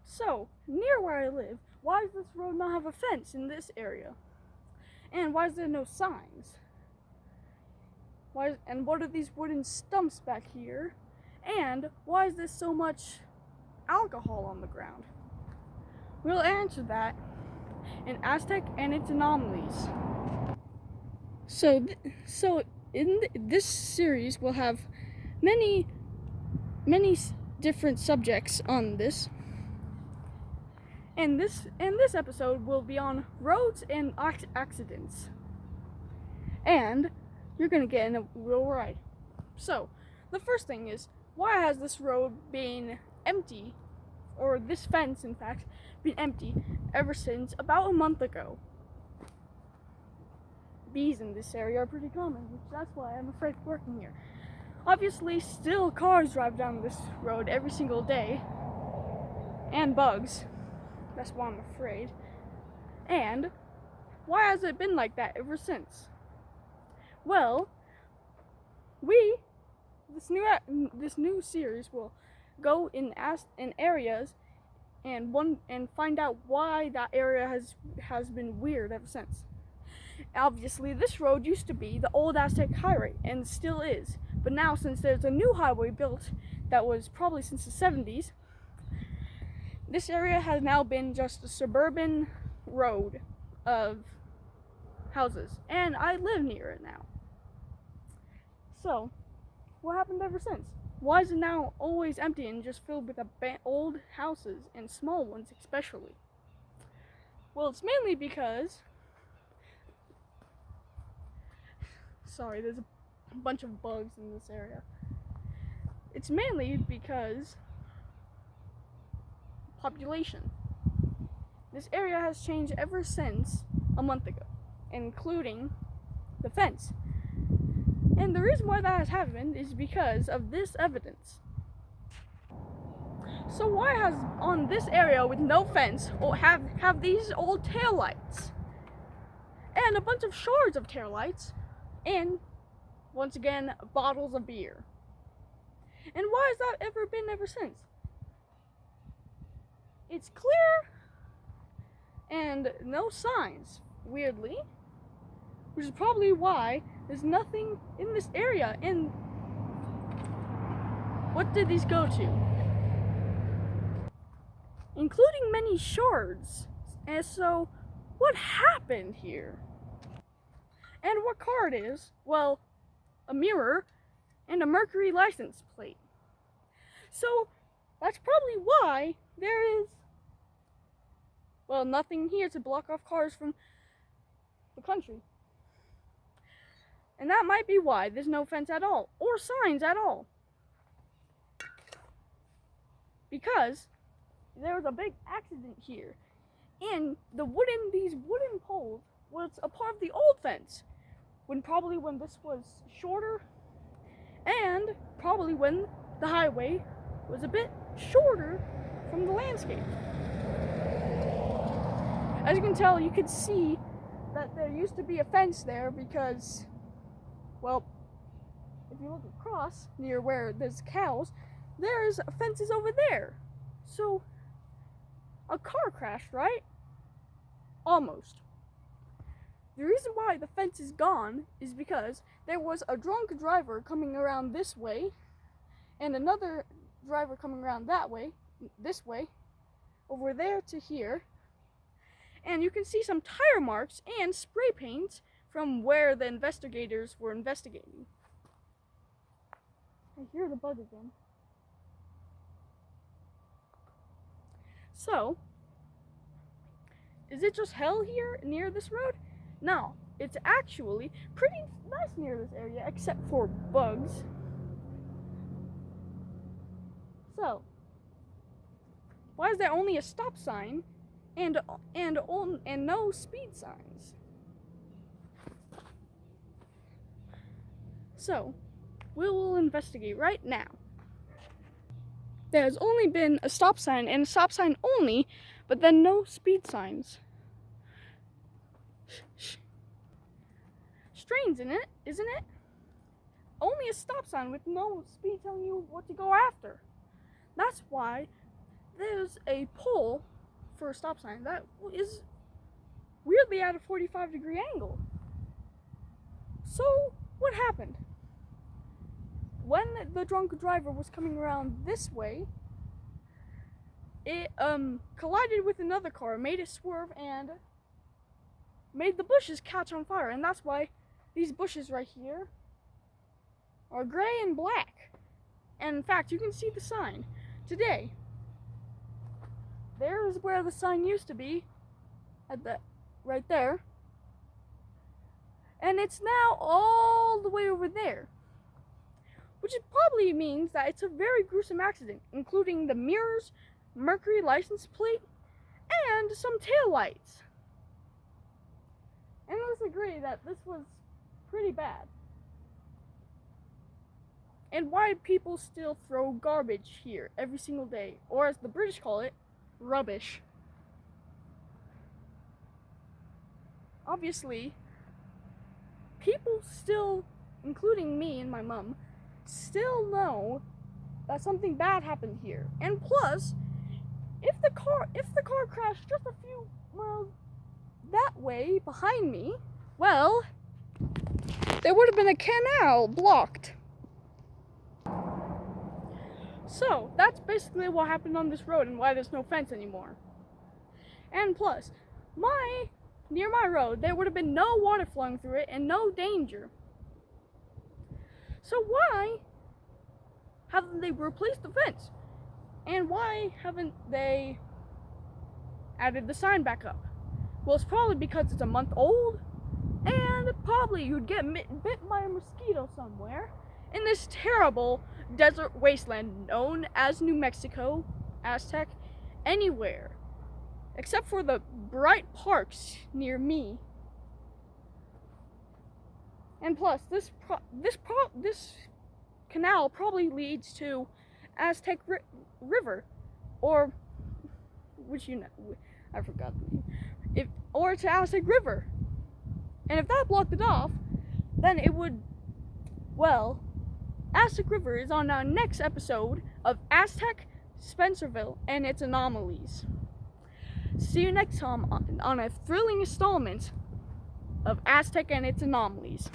So, near where I live, why does this road not have a fence in this area? And why is there no signs? And what are these wooden stumps back here? And why is there so much alcohol on the ground? We'll answer that in Aztec and its Anomalies. So in this series, we'll have many different subjects on this. And this episode will be on roads and accidents. And you're gonna get in a real ride. So, the first thing is, why has this road been empty, or this fence, in fact, been empty ever since about a month ago? Bees in this area are pretty common, which that's why I'm afraid of working here. Obviously, still cars drive down this road every single day, and bugs. That's why I'm afraid. And why has it been like that ever since? Well, this new series will go in areas and find out why that area has been weird ever since. Obviously, this road used to be the Old Aztec Highway and still is, but now since there's a new highway built that was probably since the 70s, this area has now been just a suburban road of houses, and I live near it now. So, what happened ever since? Why is it now always empty and just filled with old houses, and small ones especially? Well, it's mainly because... Sorry, there's a bunch of bugs in this area. It's mainly because population. This area has changed ever since a month ago, including the fence. And the reason why that has happened is because of this evidence. So why has on this area with no fence have these old taillights and a bunch of shards of taillights and once again bottles of beer? And why has that ever since? It's clear and no signs, weirdly, which is probably why there's nothing in this area. And what did these go to? Including many shards. And so, what happened here? And what car it is? Well, a mirror and a Mercury license plate. So, that's probably why there is, well, nothing here to block off cars from the country. And that might be why there's no fence at all, or signs at all. Because there was a big accident here, and these wooden poles was a part of the old fence, when this was shorter, and probably when the highway was a bit shorter from the landscape. As you can tell, you can see that there used to be a fence there because, well, if you look across near where there's cows, there's fences over there. So, a car crashed, right? Almost. The reason why the fence is gone is because there was a drunk driver coming around this way, and another driver coming around this way, over there to here. And you can see some tire marks and spray paint from where the investigators were investigating. I hear the bug again. So, is it just hell here near this road? No, it's actually pretty nice near this area, except for bugs. So, why is there only a stop sign and no speed signs? So, we will investigate right now. There's only been a stop sign and a stop sign only, but then no speed signs. Strange, isn't it? Only a stop sign with no speed telling you what to go after. That's why there's a pole for a stop sign that is weirdly at a 45-degree angle. So, what happened? When the drunk driver was coming around this way, it collided with another car, made it swerve, and made the bushes catch on fire. And that's why these bushes right here are gray and black. And in fact, you can see the sign today. There is where the sign used to be, right there. And it's now all the way over there. Which probably means that it's a very gruesome accident, including the mirrors, Mercury license plate, and some taillights. And let's agree that this was pretty bad. And why people still throw garbage here every single day, or as the British call it, rubbish. Obviously, people still, including me and my mom, still know that something bad happened here. And plus, if the car crashed just a few miles that way behind me, well, there would have been a canal blocked. So, that's basically what happened on this road and why there's no fence anymore. And plus, near my road, there would have been no water flowing through it and no danger. So why haven't they replaced the fence? And why haven't they added the sign back up? Well, it's probably because it's a month old, and probably you'd get bit by a mosquito somewhere in this terrible desert wasteland known as New Mexico, Aztec, anywhere, except for the bright parks near me. And plus, this canal probably leads to Aztec River, or I forgot the name. Or to Aztec River. And if that blocked it off, then it would, well, Aztec River is on our next episode of Aztec, Spencerville, and its Anomalies. See you next time on a thrilling installment of Aztec and its Anomalies.